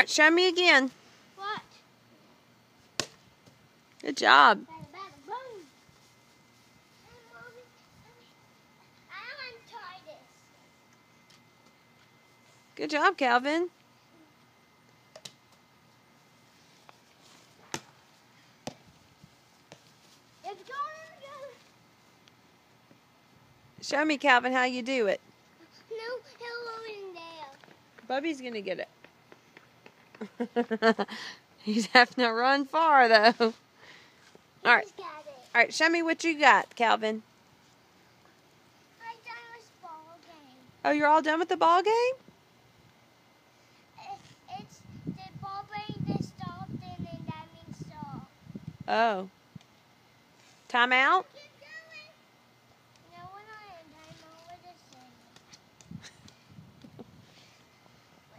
right, show me again. What? Good job. Good job, Calvin. Show me, Calvin, how you do it. No, hello in there. Bubby's gonna get it. He's having to run far, though. All right. All right, show me what you got, Calvin. I'm done with ball game. Oh, you're all done with the ball game? It's the ball game that stopped, and then that means stop. Oh. Time out? Keep going. No, when I end, I know what to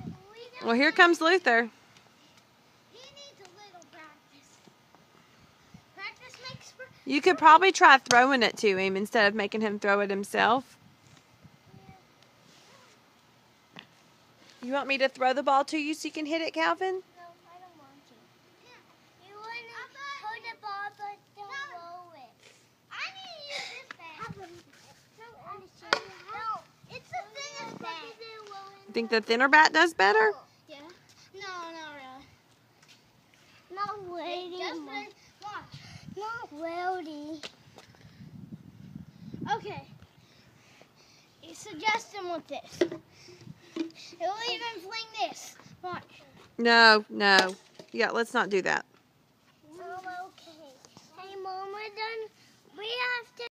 say. Well, here comes Luther. He needs a little practice. Practice makes perfect. You could probably try throwing it to him instead of making him throw it himself. You want me to throw the ball to you so you can hit it, Calvin? No, I don't want to. You want to hold the ball, but don't roll it. I need to use this bag. No, it's the thinner bag. You think the thinner bat does better? Yeah. No, not really. Not welding. Not welding. Okay. You suggest him with this. It will even fling this. Watch. No, no. Yeah, let's not do that.